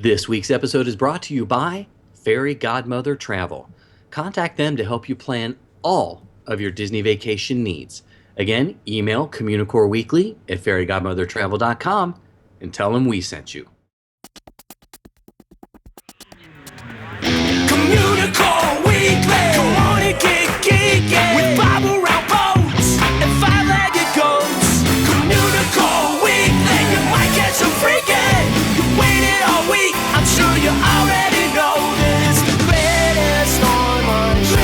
This week's episode is brought to you by Fairy Godmother Travel. Contact them to help you plan all of your Disney vacation needs. Again, email Communicore Weekly at fairygodmothertravel.com and tell them we sent you. Communicore Weekly, come on and get geeky with Bob around boats and five-legged goats. Communicore Weekly, you might get some freaking. You waited all week, I'm sure you already know this. Greatest online show.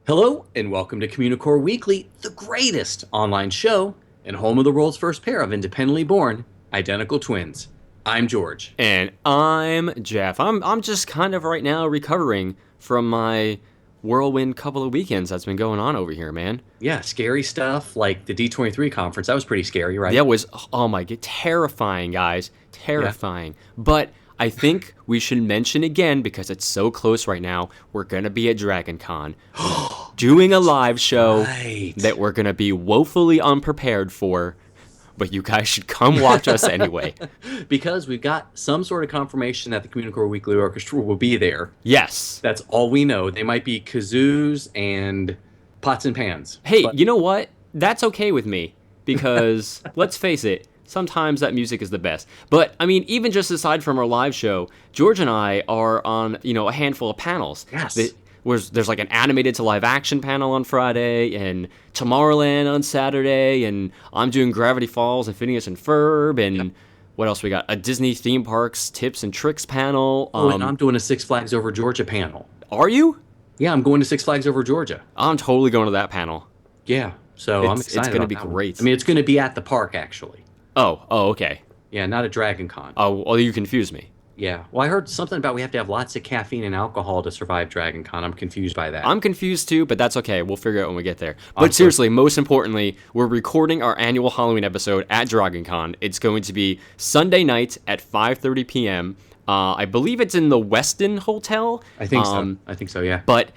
Hello, and welcome to Communicore Weekly, the greatest online show and home of the world's first pair of independently born identical twins. I'm George. And I'm Jeff. I'm just kind of right now recovering from my whirlwind couple of weekends that's been going on over here, man. Yeah, scary stuff like the D23 conference. That was pretty scary, right? That was, oh my God, terrifying, guys. Terrifying. Yeah. But I think we should mention again, because it's so close right now, we're going to be at Dragon Con doing a live show that we're going to be woefully unprepared for. But you guys should come watch us anyway. Because we've got some sort of confirmation that the Communicore Weekly Orchestra will be there. Yes. That's all we know. They might be kazoos and pots and pans. Hey, you know what? That's okay with me. Because, let's face it, sometimes that music is the best. But, I mean, even just aside from our live show, George and I are on, a handful of panels. Yes. There's like an animated to live action panel on Friday, and Tomorrowland on Saturday, and I'm doing Gravity Falls and Phineas and Ferb, and what else we got? A Disney theme parks tips and tricks panel. And I'm doing a Six Flags Over Georgia panel. Are you? Yeah, I'm going to Six Flags Over Georgia. I'm totally going to that panel. Yeah, so I'm excited. It's going to be great. I mean, it's going to be at the park, actually. Oh, okay. Yeah, not at Dragon Con. Oh, well, you confused me. Yeah. Well, I heard something about we have to have lots of caffeine and alcohol to survive Dragon Con. I'm confused by that. I'm confused too, but that's okay. We'll figure it out when we get there. But seriously, most importantly, we're recording our annual Halloween episode at Dragon Con. It's going to be Sunday night at 5:30 p.m. I believe it's in the Westin Hotel. I think so, yeah. But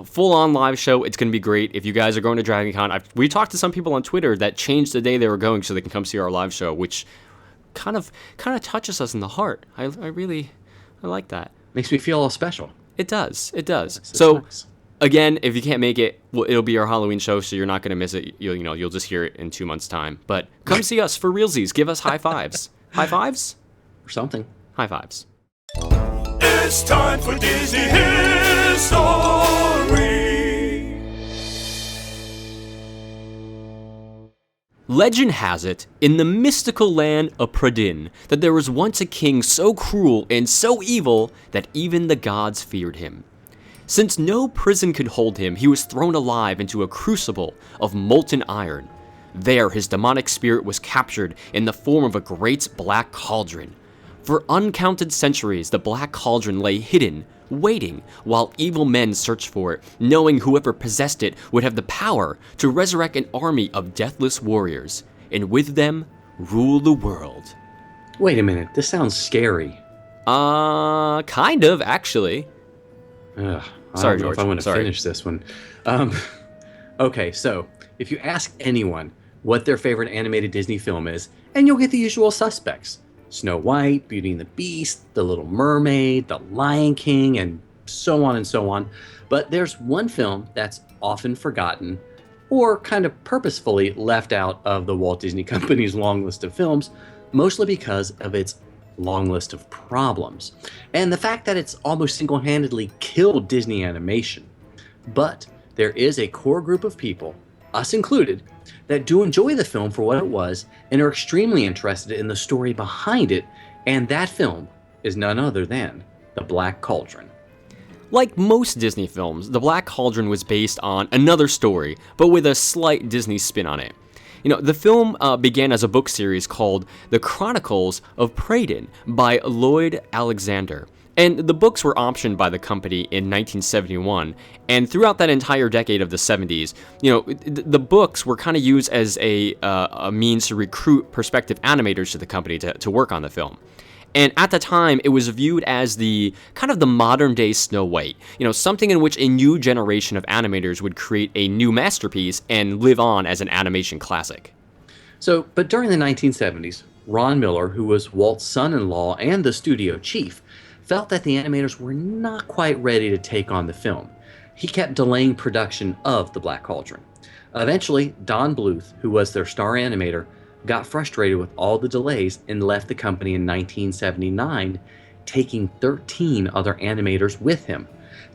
full-on live show. It's going to be great. If you guys are going to Dragon Con, we talked to some people on Twitter that changed the day they were going so they can come see our live show, which kind of touches us in the heart. I like that. Makes me feel all special. It does. So, again, if you can't make it, well, it'll be our Halloween show, so you're not going to miss it. You'll just hear it in 2 months' time. But come see us for realsies. Give us high fives. High fives? Or something. High fives. It's time for Disney History. Legend has it, in the mystical land of Pradin, that there was once a king so cruel and so evil that even the gods feared him. Since no prison could hold him, he was thrown alive into a crucible of molten iron. There, his demonic spirit was captured in the form of a great Black Cauldron. For uncounted centuries, the Black Cauldron lay hidden, waiting, while evil men searched for it, knowing whoever possessed it would have the power to resurrect an army of deathless warriors, and with them, rule the world. Wait a minute, this sounds scary. Kind of, actually. Sorry, George. I don't know if I want to finish this one. Okay, so, if you ask anyone what their favorite animated Disney film is, and you'll get the usual suspects. Snow White, Beauty and the Beast, The Little Mermaid, The Lion King, and so on and so on. But there's one film that's often forgotten, or kind of purposefully left out of the Walt Disney Company's long list of films, mostly because of its long list of problems, and the fact that it's almost single-handedly killed Disney animation. But there is a core group of people, us included, that do enjoy the film for what it was and are extremely interested in the story behind it, and that film is none other than The Black Cauldron. Like most Disney films, The Black Cauldron was based on another story, but with a slight Disney spin on it. The film began as a book series called The Chronicles of Pradin by Lloyd Alexander. And the books were optioned by the company in 1971, and throughout that entire decade of the 70s, the books were kind of used as a means to recruit prospective animators to the company to work on the film. And at the time, it was viewed as the kind of the modern day Snow White, something in which a new generation of animators would create a new masterpiece and live on as an animation classic. So, but during the 1970s, Ron Miller, who was Walt's son-in-law and the studio chief, felt that the animators were not quite ready to take on the film. He kept delaying production of The Black Cauldron. Eventually, Don Bluth, who was their star animator, got frustrated with all the delays and left the company in 1979, taking 13 other animators with him.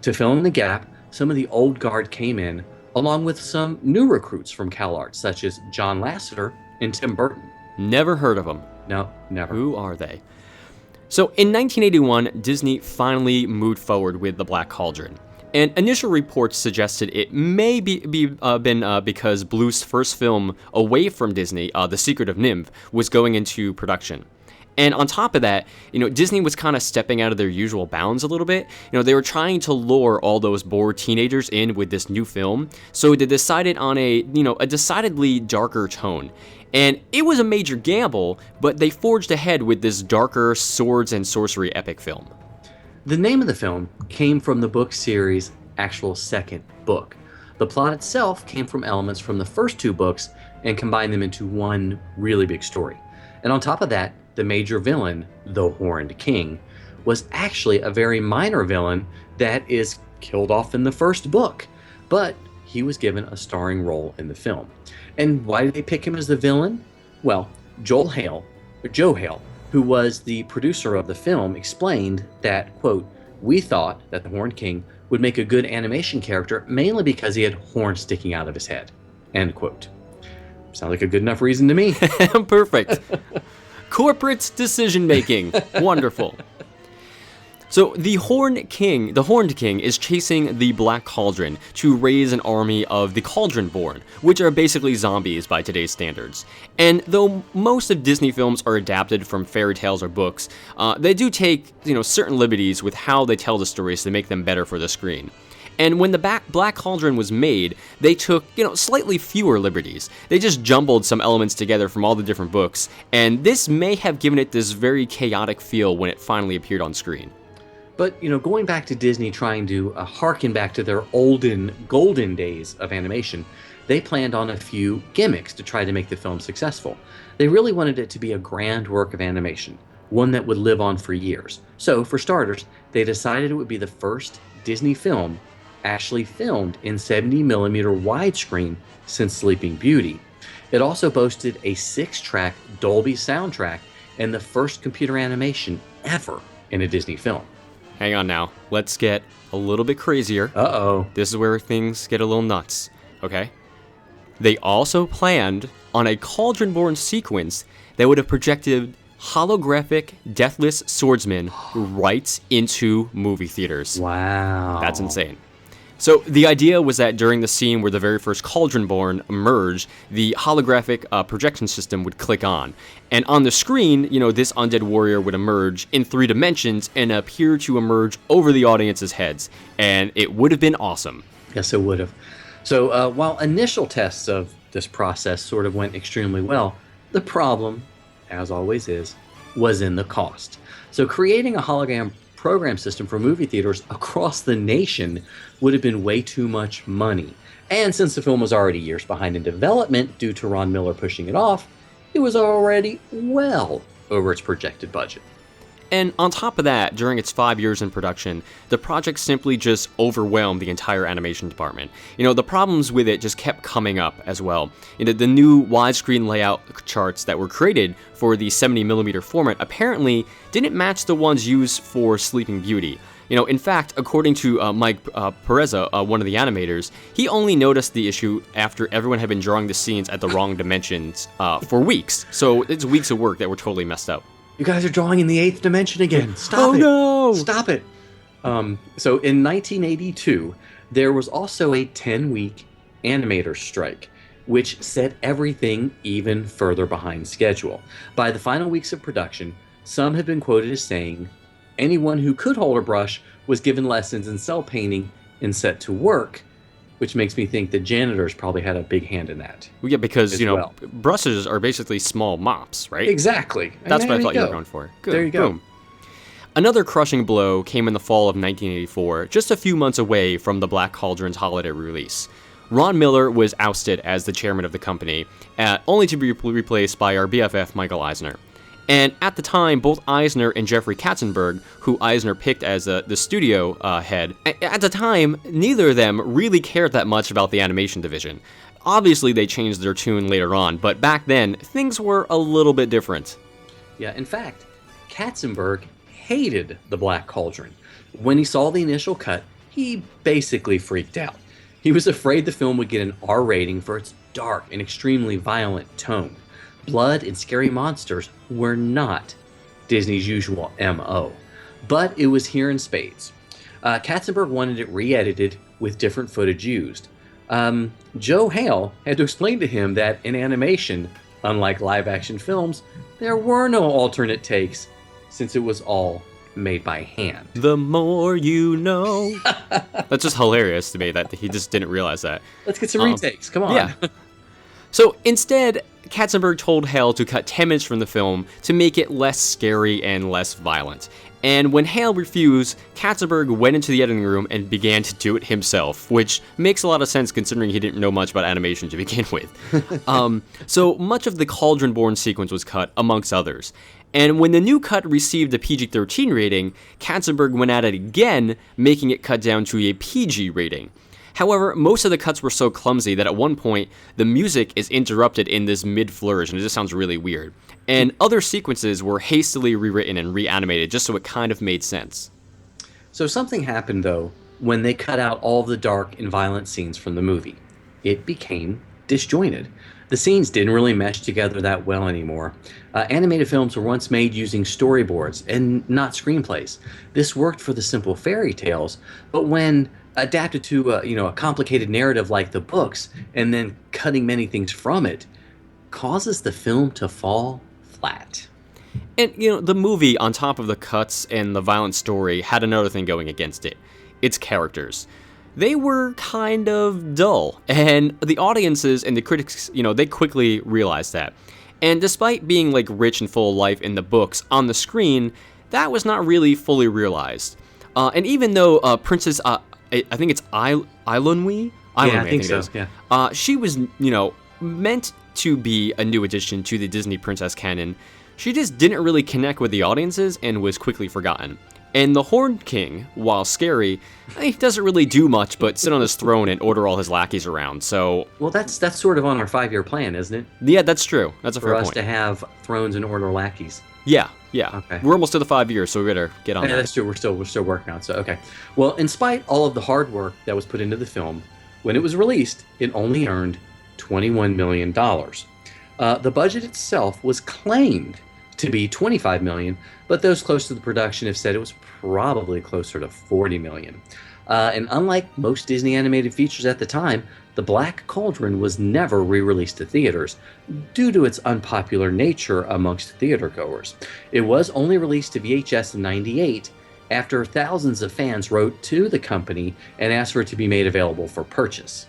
To fill in the gap, some of the old guard came in, along with some new recruits from CalArts, such as John Lasseter and Tim Burton. Never heard of them. No, never. Who are they? So in 1981, Disney finally moved forward with The Black Cauldron. And initial reports suggested it may been because Bluth's first film away from Disney, The Secret of NIMH, was going into production. And on top of that, Disney was kind of stepping out of their usual bounds a little bit. They were trying to lure all those bored teenagers in with this new film. So they decided on a decidedly darker tone. And it was a major gamble, but they forged ahead with this darker swords and sorcery epic film. The name of the film came from the book series' actual second book. The plot itself came from elements from the first two books and combined them into one really big story. And on top of that, the major villain, the Horned King, was actually a very minor villain that is killed off in the first book, but he was given a starring role in the film. And why did they pick him as the villain? Well, Joe Hale, who was the producer of the film, explained that, quote, "We thought that the Horned King would make a good animation character mainly because he had horns sticking out of his head," end quote. Sounds like a good enough reason to me. Perfect. Corporate decision making. Wonderful. So the Horned King is chasing the Black Cauldron to raise an army of the Cauldron-born, which are basically zombies by today's standards. And though most of Disney films are adapted from fairy tales or books, they do take certain liberties with how they tell the stories to make them better for the screen. And when the Black Cauldron was made, they took, slightly fewer liberties. They just jumbled some elements together from all the different books, and this may have given it this very chaotic feel when it finally appeared on screen. But, going back to Disney trying to harken back to their golden days of animation, they planned on a few gimmicks to try to make the film successful. They really wanted it to be a grand work of animation, one that would live on for years. So, for starters, they decided it would be the first Disney film actually filmed in 70mm widescreen since Sleeping Beauty. It also boasted a 6-track Dolby soundtrack and the first computer animation ever in a Disney film. Hang on now. Let's get a little bit crazier. Uh-oh. This is where things get a little nuts, okay? They also planned on a Cauldron-born sequence that would have projected holographic Deathless Swordsman right into movie theaters. Wow. That's insane. So the idea was that during the scene where the very first Cauldron-born emerged, the holographic projection system would click on. And on the screen, this undead warrior would emerge in 3 dimensions and appear to emerge over the audience's heads. And it would have been awesome. Yes, it would have. So while initial tests of this process sort of went extremely well, the problem, as always was in the cost. So creating a hologram program system for movie theaters across the nation would have been way too much money. And since the film was already years behind in development due to Ron Miller pushing it off, it was already well over its projected budget. And on top of that, during its 5 years in production, the project simply just overwhelmed the entire animation department. The problems with it just kept coming up as well. The new widescreen layout charts that were created for the 70mm format apparently didn't match the ones used for Sleeping Beauty. In fact, according to Mike Pereza, one of the animators, he only noticed the issue after everyone had been drawing the scenes at the wrong dimensions for weeks. So it's weeks of work that were totally messed up. You guys are drawing in the 8th dimension again. Stop it. Oh, no. Stop it. So in 1982, there was also a 10-week animator strike, which set everything even further behind schedule. By the final weeks of production, some have been quoted as saying, "Anyone who could hold a brush was given lessons in cell painting and set to work." which makes me think the janitors probably had a big hand in that. Well, yeah, because, as you know, well. brushes are basically small mops, right? Exactly. And That's what there I thought you go. were going for. Good. There you go. Boom. Another crushing blow came in the fall of 1984, just a few months away from the Black Cauldron's holiday release. Ron Miller was ousted as the chairman of the company, only to be replaced by our BFF Michael Eisner. And at the time, both Eisner and Jeffrey Katzenberg, who Eisner picked as the studio head, at the time, neither of them really cared that much about the animation division. Obviously, they changed their tune later on, but back then, things were a little bit different. Yeah, in fact, Katzenberg hated the Black Cauldron. When he saw the initial cut, he basically freaked out. He was afraid the film would get an R rating for its dark and extremely violent tone. Blood and scary monsters were not Disney's usual MO, but it was here in spades. Katzenberg wanted it re-edited with different footage used. Joe Hale had to explain to him that in animation, unlike live-action films, there were no alternate takes, since it was all made by hand. The more you know. That's just hilarious to me that he just didn't realize that. Let's get some retakes. Come on. Yeah. So instead, Katzenberg told Hale to cut 10 minutes from the film to make it less scary and less violent. And when Hale refused, Katzenberg went into the editing room and began to do it himself, which makes a lot of sense considering he didn't know much about animation to begin with. So much of the Cauldron-born sequence was cut, amongst others. And when the new cut received a PG-13 rating, Katzenberg went at it again, making it cut down to a PG rating. However, most of the cuts were so clumsy that at one point, the music is interrupted in this mid-flourish, and it just sounds really weird. And other sequences were hastily rewritten and reanimated just so it kind of made sense. So something happened, though, when they cut out all the dark and violent scenes from the movie. It became disjointed. The scenes didn't really mesh together that well anymore. Animated films were once made using storyboards and not screenplays. This worked for the simple fairy tales, but when adapted to a complicated narrative like the books, and then cutting many things from it, causes the film to fall flat. And, the movie, on top of the cuts and the violent story, had another thing going against it. Its characters. They were kind of dull, and the audiences and the critics, they quickly realized that. And despite being, rich and full of life in the books, on the screen, that was not really fully realized. And even though Princess... I think it's Eilunwe? Yeah, I think so. Yeah. She was, meant to be a new addition to the Disney princess canon. She just didn't really connect with the audiences and was quickly forgotten. And the Horned King, while scary, he doesn't really do much but sit on his throne and order all his lackeys around. So, well, that's sort of on our 5-year plan, isn't it? Yeah, that's true. That's a fair point. For us to have thrones and order lackeys. Yeah. Okay. We're almost to the 5 years, so we better get on that. Yeah, that's true. We're still working on it. So, okay. Well, in spite all of the hard work that was put into the film, when it was released, it only earned $21 million. The budget itself was claimed to be $25 million, but those close to the production have said it was probably closer to $40 million. And unlike most Disney animated features at the time, The Black Cauldron was never re-released to theaters due to its unpopular nature amongst theatergoers. It was only released to VHS in '98 after thousands of fans wrote to the company and asked for it to be made available for purchase.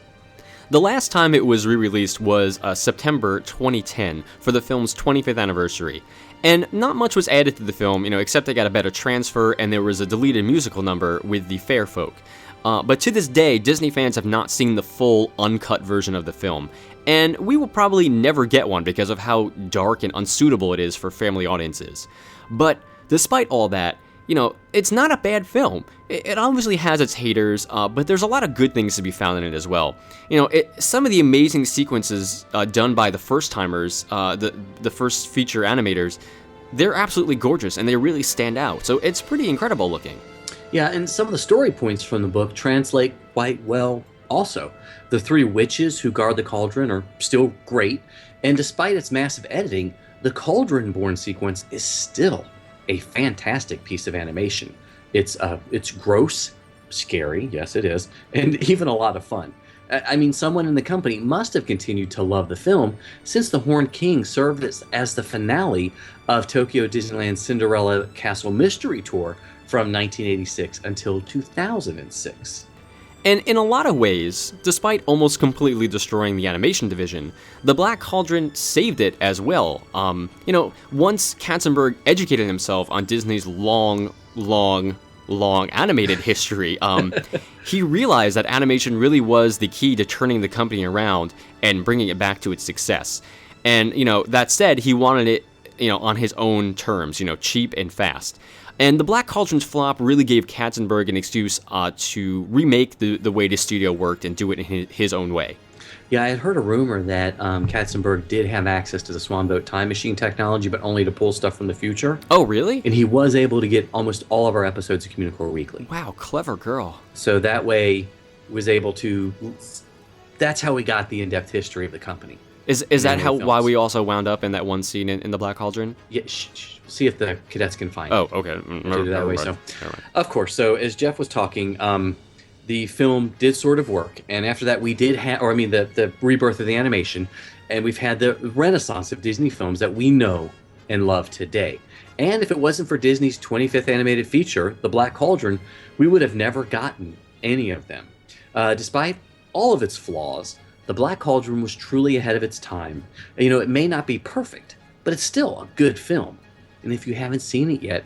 The last time it was re-released was September 2010 for the film's 25th anniversary. And not much was added to the film, except they got a better transfer and there was a deleted musical number with the Fair Folk. But to this day, Disney fans have not seen the full, uncut version of the film. And we will probably never get one because of how dark and unsuitable it is for family audiences. But despite all that, it's not a bad film. It obviously has its haters, but there's a lot of good things to be found in it as well. Some of the amazing sequences done by the first-timers, the first feature animators, they're absolutely gorgeous, and they really stand out. So it's pretty incredible looking. Yeah, and some of the story points from the book translate quite well also. The 3 witches who guard the cauldron are still great, and despite its massive editing, the Cauldron-born sequence is still a fantastic piece of animation. It's gross, scary, yes it is, and even a lot of fun. I mean, someone in the company must have continued to love the film since the Horned King served as the finale of Tokyo Disneyland's Cinderella Castle Mystery Tour from 1986 until 2006. And in a lot of ways, despite almost completely destroying the animation division, the Black Cauldron saved it as well. Once Katzenberg educated himself on Disney's long animated history, he realized that animation really was the key to turning the company around and bringing it back to its success. And, that said, he wanted it, on his own terms, cheap and fast. And the Black Cauldron's flop really gave Katzenberg an excuse to remake the way the studio worked and do it in his own way. Yeah, I had heard a rumor that Katzenberg did have access to the Swanboat time machine technology, but only to pull stuff from the future. Oh, really? And he was able to get almost all of our episodes of Communicore Weekly. Wow, clever girl. So that way, was able to... That's how we got the in-depth history of the company. Is that why we also wound up in that one scene in the Black Cauldron? Yeah, see if the cadets can find it. Oh, okay. Do it that way. So, of course. So as Jeff was talking, the film did sort of work, and after that we did have, the rebirth of the animation, and we've had the renaissance of Disney films that we know and love today. And if it wasn't for Disney's 25th animated feature, The Black Cauldron, we would have never gotten any of them. Despite all of its flaws, The Black Cauldron was truly ahead of its time. It may not be perfect, but it's still a good film. And if you haven't seen it yet,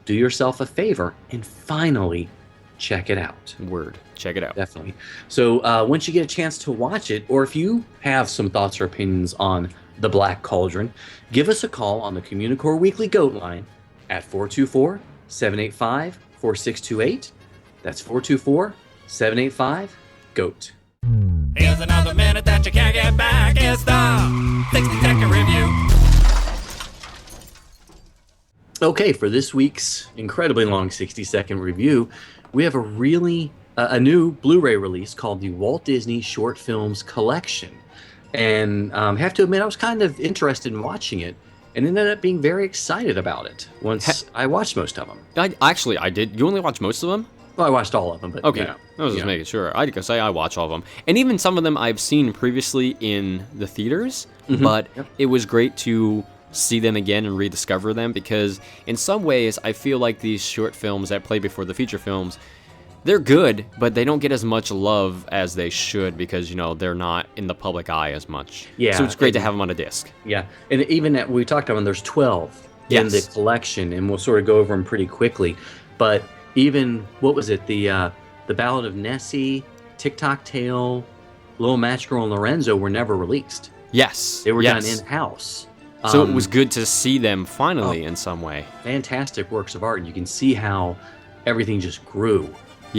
do yourself a favor and finally check it out. Word. Check it out. Definitely. So once you get a chance to watch it, or if you have some thoughts or opinions on The Black Cauldron, give us a call on the Communicore Weekly Goat line at 424-785-4628. That's 424-785-GOAT. Here's another minute that you can't get back. It's the 60-second review. Okay, for this week's incredibly long 60-second review, we have a new Blu-ray release called the Walt Disney Short Films Collection. And have to admit, I was kind of interested in watching it and ended up being very excited about it once I watched most of them. I did. You only watched most of them? Well, I watched all of them, but okay. I was just making sure. I could say I watch all of them, and even some of them I've seen previously in the theaters. But it was great to see them again and rediscover them, because in some ways I feel like these short films that play before the feature films, they're good, but they don't get as much love as they should because they're not in the public eye as much. Yeah. So it's great to have them on a disc. Yeah, and even we talked about them, there's 12 in the collection, and we'll sort of go over them pretty quickly, but. Even, what was it, the Ballad of Nessie, Tick-Tock Tale, Little Match Girl, and Lorenzo were never released. Yes. They were done in-house. So it was good to see them finally in some way. Fantastic works of art, and you can see how everything just grew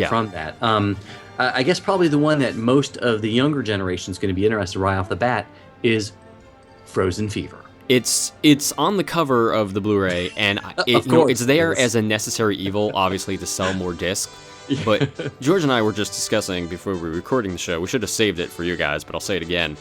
from that. I guess probably the one that most of the younger generation is going to be interested right off the bat is Frozen Fever. It's on the cover of the Blu-ray, and it's there as a necessary evil, obviously, to sell more discs. But George and I were just discussing before we were recording the show. We should have saved it for you guys, but I'll say it again.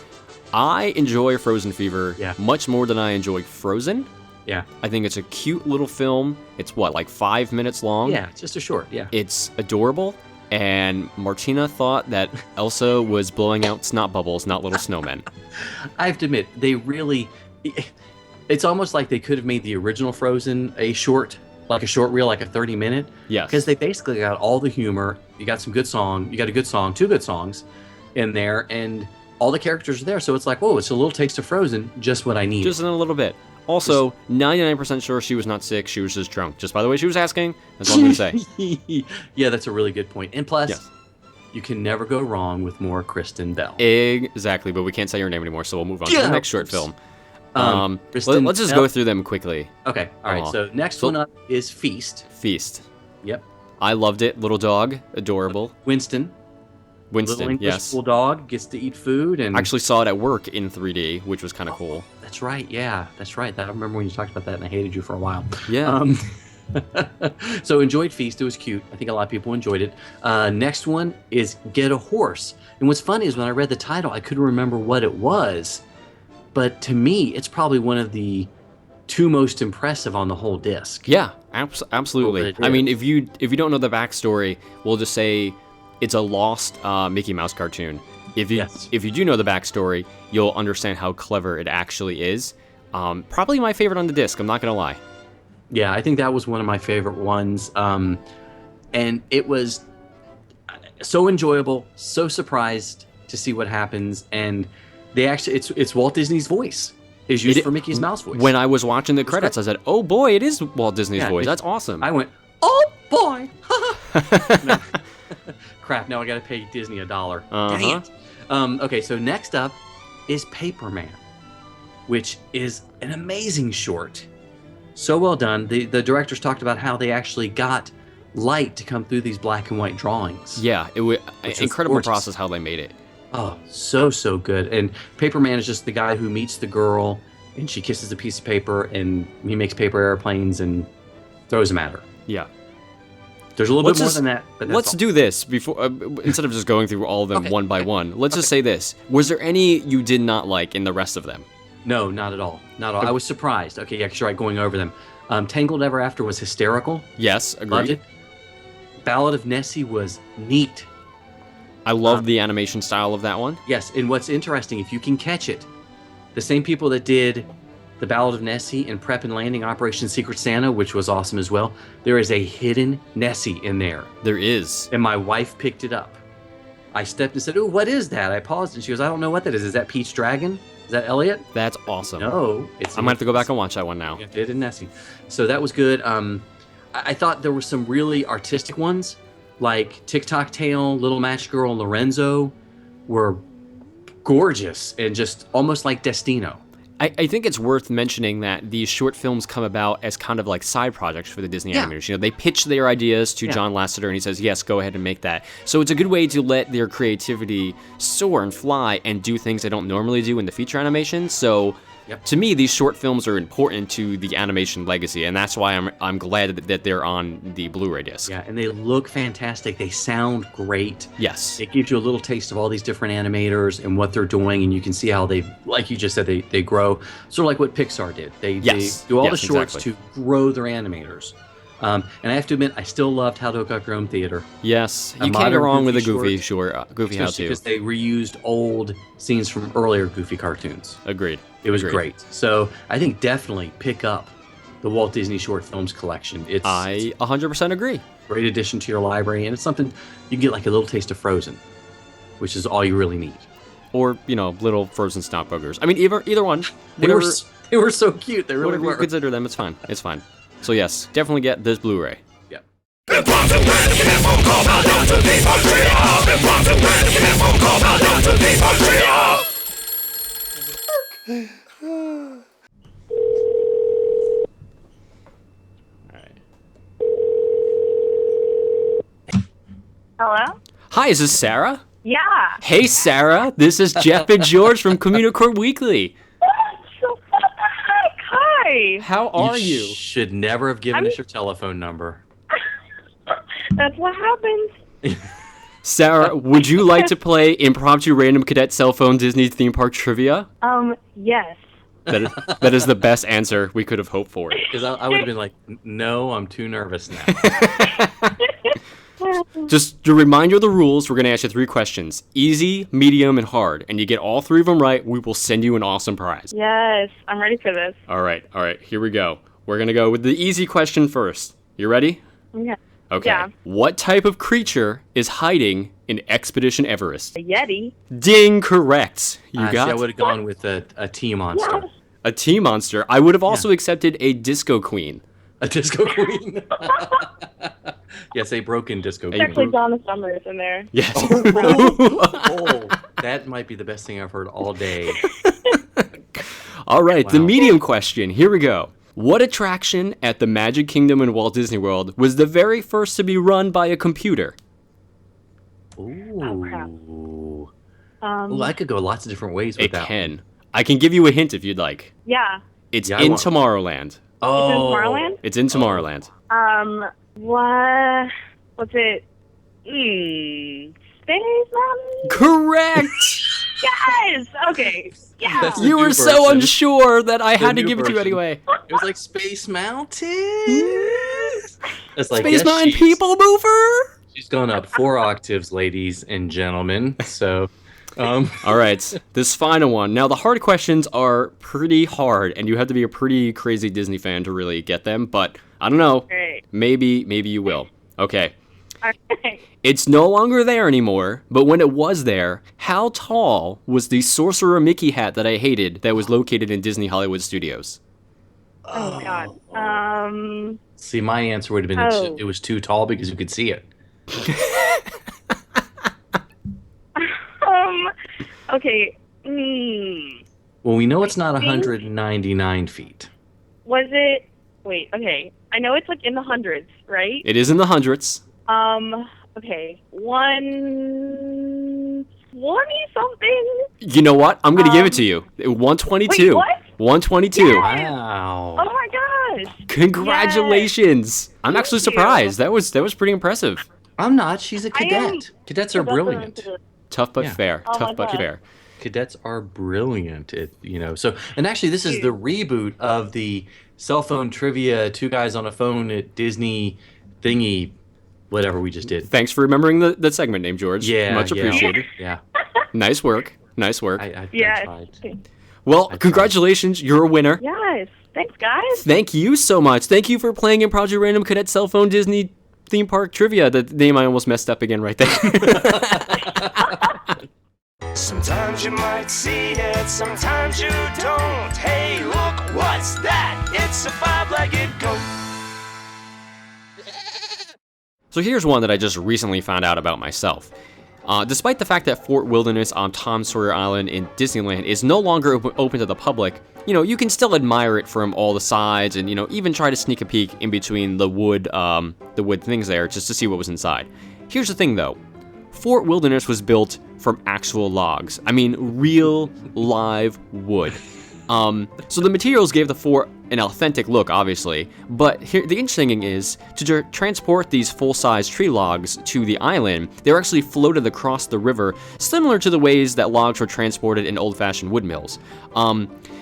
I enjoy Frozen Fever much more than I enjoy Frozen. Yeah. I think it's a cute little film. It's like 5 minutes long? Yeah, it's just a short, It's adorable. And Martina thought that Elsa was blowing out snot bubbles, not little snowmen. I have to admit, they really... It's almost like they could have made the original Frozen a short reel, like a 30-minute. Yes. Because they basically got all the humor. You got some good song. You got a good song, 2 good songs in there, and all the characters are there. So it's like, whoa, it's a little taste of Frozen, just what I need. Just in a little bit. Also, 99% sure she was not sick. She was just drunk. Just by the way she was asking, that's all I'm going to say. Yeah, that's a really good point. And plus, you can never go wrong with more Kristen Bell. Exactly, but we can't say her name anymore, so we'll move on to the next short film. Let's just go through them quickly. Okay, all right. So next one up is Feast. Feast. Yep. I loved it. Little dog, adorable. Winston, little English school dog, gets to eat food, and I actually saw it at work in 3D, which was kind of cool. That's right. Yeah, that's right. I remember when you talked about that, and I hated you for a while. Yeah. So enjoyed Feast. It was cute. I think a lot of people enjoyed it. Next one is Get a Horse. And what's funny is when I read the title, I couldn't remember what it was. But to me, it's probably one of the 2 most impressive on the whole disc. Yeah, absolutely. I mean, if you don't know the backstory, we'll just say it's a lost Mickey Mouse cartoon. If you do know the backstory, you'll understand how clever it actually is. Probably my favorite on the disc, I'm not going to lie. Yeah, I think that was one of my favorite ones. And it was... So enjoyable, so surprised to see what happens, and they actually it's Walt Disney's voice is used for Mickey's Mouse voice. When I was watching the credits, I said, "Oh boy, it is Walt Disney's voice. That's awesome." I went, "Oh boy!" No. Crap! Now I got to pay Disney $1. Dang it. Okay, so next up is Paperman, which is an amazing short. So well done. The directors talked about how they actually got light to come through these black and white drawings. Yeah, it was incredible gorgeous. process how they made it. Oh, so good. And Paperman is just the guy who meets the girl, and she kisses a piece of paper, and he makes paper airplanes and throws them at her. Yeah. There's a little bit more than that, but that's let's all. do this before instead of just going through all of them one by one. Let's just say this: was there any you did not like in the rest of them? No, not at all. Not at all. I was surprised. Okay, yeah, sure. Going over them. Tangled Ever After was hysterical. Yes, Loved agreed. it. Ballad of Nessie was neat. I love the animation style of that one. Yes, and what's interesting, if you can catch it, the same people that did The Ballad of Nessie and Prep and Landing Operation Secret Santa, which was awesome as well, there is a hidden Nessie in there. There is. And my wife picked it up. I stepped and said, "Oh, what is that?" I paused and she goes, "I don't know what that is. Is that Pete's Dragon? Is that Elliot?" That's awesome. No. I'm gonna have to go back and watch that one now. Yeah, it and Nessie. So that was good. I thought there were some really artistic ones, like Tick-Tock Tail, Little Match Girl, and Lorenzo were gorgeous and just almost like Destino. I think it's worth mentioning that these short films come about as kind of like side projects for the Disney animators. You know, they pitch their ideas to John Lasseter, and he says, "Yes, go ahead and make that." So it's a good way to let their creativity soar and fly and do things they don't normally do in the feature animation. So to me, these short films are important to the animation legacy, and that's why I'm glad that they're on the Blu-ray disc. Yeah, and they look fantastic. They sound great. Yes. It gives you a little taste of all these different animators and what they're doing, and you can see how they, like you just said, they grow. Sort of like what Pixar did. They do all the shorts to grow their animators. And I have to admit, I still loved How to Hook Up Your Own Theater. Yes, you can't go wrong with a Goofy Goofy How To. Because they reused old scenes from earlier Goofy cartoons. Agreed. It was great. So I think definitely pick up the Walt Disney Short Films collection. I 100% agree. Great addition to your library, and it's something you can get like a little taste of Frozen, which is all you really need. Or, you know, little Frozen snot boogers. I mean, either one. They were so cute. They really whatever were. you consider them, it's fine. It's fine. So yes, definitely get this Blu-ray. Yeah. Hello? Hi, is this Sarah? Yeah. Hey, Sarah. This is Jeff and George from Communicore Weekly. What the heck? Hi. How are you? Should never have given us your telephone number. That's what happens. Sarah, would you like to play Impromptu Random Cadet Cell Phone Disney Theme Park Trivia? Yes. That is the best answer we could have hoped for. Because I would have been like, no, I'm too nervous now. Just to remind you of the rules, we're going to ask you 3 questions. Easy, medium, and hard. And you get all 3 of them right, we will send you an awesome prize. Yes. I'm ready for this. All right. Here we go. We're going to go with the easy question first. You ready? Yeah. Okay. Yeah. What type of creature is hiding in Expedition Everest? A Yeti. Ding, correct. You See, got I would have gone with a tea monster. Yes. a tea monster. I would have also accepted a disco queen. A disco queen. Yes, a broken disco It's queen. actually Donna Summers in there. Yes. Oh, that might be the best thing I've heard all day. All right, the Wow. medium question. Here we go. What attraction at the Magic Kingdom in Walt Disney World was the very first to be run by a computer? crap. Ooh. Well, I could go lots of different ways with It that. can. I can give you a hint if you'd like. Yeah. It's Yeah, I in want- Tomorrowland. Oh. It's in Tomorrowland? It's in Tomorrowland. What's it? Space Mountain? Correct! Yes! Okay. Yeah. That's You new were so version. unsure that I had to new give it to you version. anyway. It was like Space Mountain. It's like, Space yes, Mountain she's- People Mover! She's gone up 4 octaves, ladies and gentlemen. So, All right, this final one. Now, the hard questions are pretty hard, and you have to be a pretty crazy Disney fan to really get them, but I don't know. Great. Maybe you will. Okay. All right. It's no longer there anymore, but when it was there, how tall was the Sorcerer Mickey hat that I hated that was located in Disney Hollywood Studios? Oh God. See, my answer would have been Oh. it was too tall because you could see it. Okay. Well, we know it's not 199 feet. Was it? Wait. Okay. I know it's like in the hundreds, right? It is in the hundreds. Okay. 120 something. You know what? I'm going to give it to you. 122. Wait, what? 122. Wow. Oh my gosh. Congratulations. I'm Thank actually you. surprised. That was pretty impressive. I'm not. She's a I am- cadet. Cadets are brilliant. Tough but Yeah. fair. Oh my Tough but God. fair. Cadets are brilliant. So, and actually, this is the reboot of the cell phone trivia. Two guys on a phone at Disney thingy, whatever we just did. Thanks for remembering the segment name, George. Yeah, Much yeah. appreciated. Yeah, Nice work. Nice work. I Yes. tried. Well, tried. congratulations. You're a winner. Yes. Thanks, guys. Thank you so much. Thank you for playing Impromptu Random Cadet Cell Phone Disney Theme Park Trivia. The name I almost messed up again right there. Sometimes you might see it, sometimes you don't. Hey, look, what's that? It's a five-legged goat. So here's one that I just recently found out about myself. Despite the fact that Fort Wilderness on Tom Sawyer Island in Disneyland is no longer open to the public, you can still admire it from all the sides and, even try to sneak a peek in between the wood things there just to see what was inside. Here's the thing though. Fort Wilderness was built from actual logs. I mean, real live wood. So the materials gave the fort an authentic look, obviously, but here, the interesting thing is, to transport these full-size tree logs to the island, they were actually floated across the river, similar to the ways that logs were transported in old-fashioned wood mills.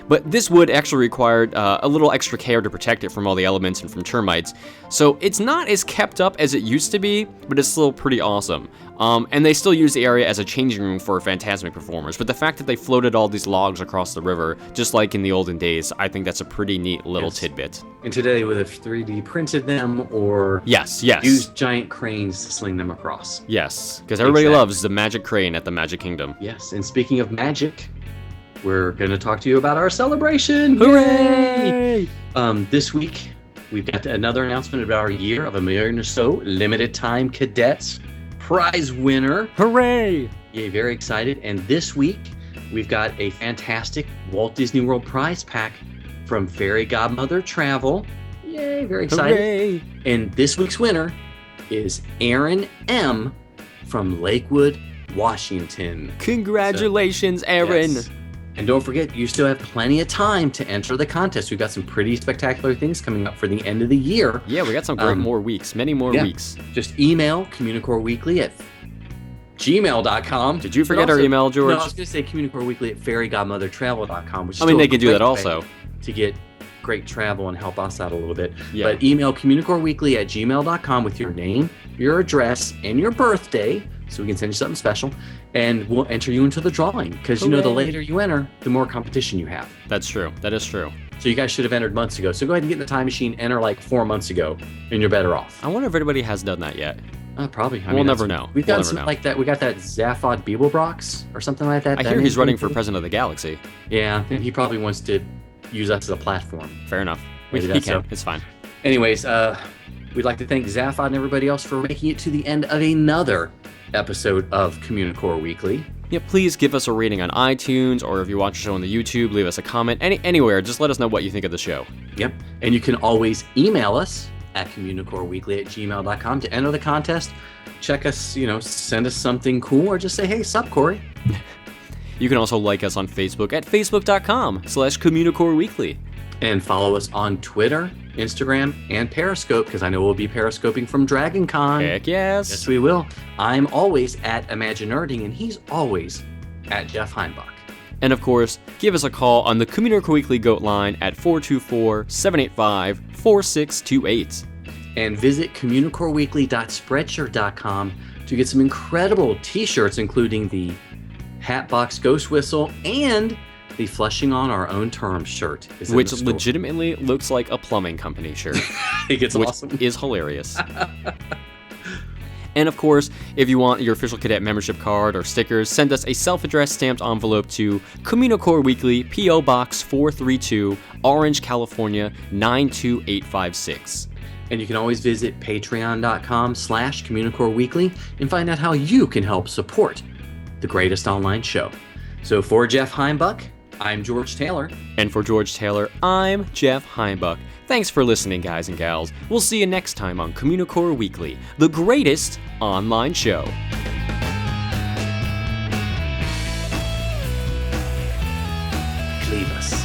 But this wood actually required a little extra care to protect it from all the elements and from termites, so it's not as kept up as it used to be, but it's still pretty awesome. And they still use the area as a changing room for Fantasmic performers, but the fact that they floated all these logs across the river, just like in the olden days, I think that's a pretty neat little tidbit. And today they would have 3D printed them or Yes. used giant cranes to sling them across. Yes, because everybody Exactly. loves the magic crane at the Magic Kingdom. Yes, and speaking of magic, we're going to talk to you about our celebration. Hooray! Yay! This week, we've got another announcement about our year of 1 million or so limited time cadets prize winner. Hooray! Yay, very excited. And this week, we've got a fantastic Walt Disney World prize pack from Fairy Godmother Travel. Yay, very excited. Hooray! And this week's winner is Aaron M. from Lakewood, Washington. Congratulations, Aaron! Yes. And don't forget, you still have plenty of time to enter the contest. We've got some pretty spectacular things coming up for the end of the year. Yeah, we got some great more weeks, many more weeks. Just email Communicore Weekly at gmail.com. Did you forget our email, George? No, I was going to say Communicore Weekly at fairygodmothertravel.com, which is I mean, still they a can do that great way also. to get great travel and help us out a little bit. Yeah. But email communicoreweekly at gmail.com with your name, your address, and your birthday, so we can send you something special, and we'll enter you into the drawing. Because the Hooray. later you enter, the more competition you have. That's true. That is true. So you guys should have entered months ago. So go ahead and get in the time machine, enter like 4 months ago, and you're better off. I wonder if anybody has done that yet. Probably. We'll never know. We've We'll got never some know. like that. We got that Zaphod Beeblebrox or something like that. I That hear he's name running pretty for cool. president of the galaxy. Yeah, and he probably wants to use us as a platform. Fair enough. Maybe He that's can. so. It's fine. Anyways, we'd like to thank Zaphod and everybody else for making it to the end of another episode of Communicore Weekly. Yeah, please give us a rating on iTunes, or if you watch the show on the YouTube, leave us a comment. Anywhere, just let us know what you think of the show. Yep. And you can always email us at communicoreweekly@gmail.com to enter the contest. Check us, send us something cool, or just say, hey, sup, Corey. You can also like us on Facebook at facebook.com/Communicore Weekly. And follow us on Twitter, Instagram, and Periscope, because I know we'll be periscoping from Dragon Con. Heck yes. Yes, we will. I'm always at Imaginerding, and he's always at Jeff Heimbach. And of course, give us a call on the Communicore Weekly Goat line at 424-785-4628. And visit communicoreweekly.spreadshirt.com to get some incredible t-shirts, including the Hatbox Ghost Whistle and the Flushing on Our Own Terms shirt. is in Which the store. legitimately looks like a plumbing company shirt, I think it's which awesome. is hilarious. And of course, if you want your official cadet membership card or stickers, send us a self-addressed stamped envelope to Communicore Weekly, P.O. Box 432, Orange, California 92856. And you can always visit patreon.com/Communicore Weekly and find out how you can help support the greatest online show. So for Jeff Heimbuck, I'm George Taylor. And for George Taylor, I'm Jeff Heimbuck. Thanks for listening, guys and gals. We'll see you next time on Communicore Weekly, the greatest online show. Leave us.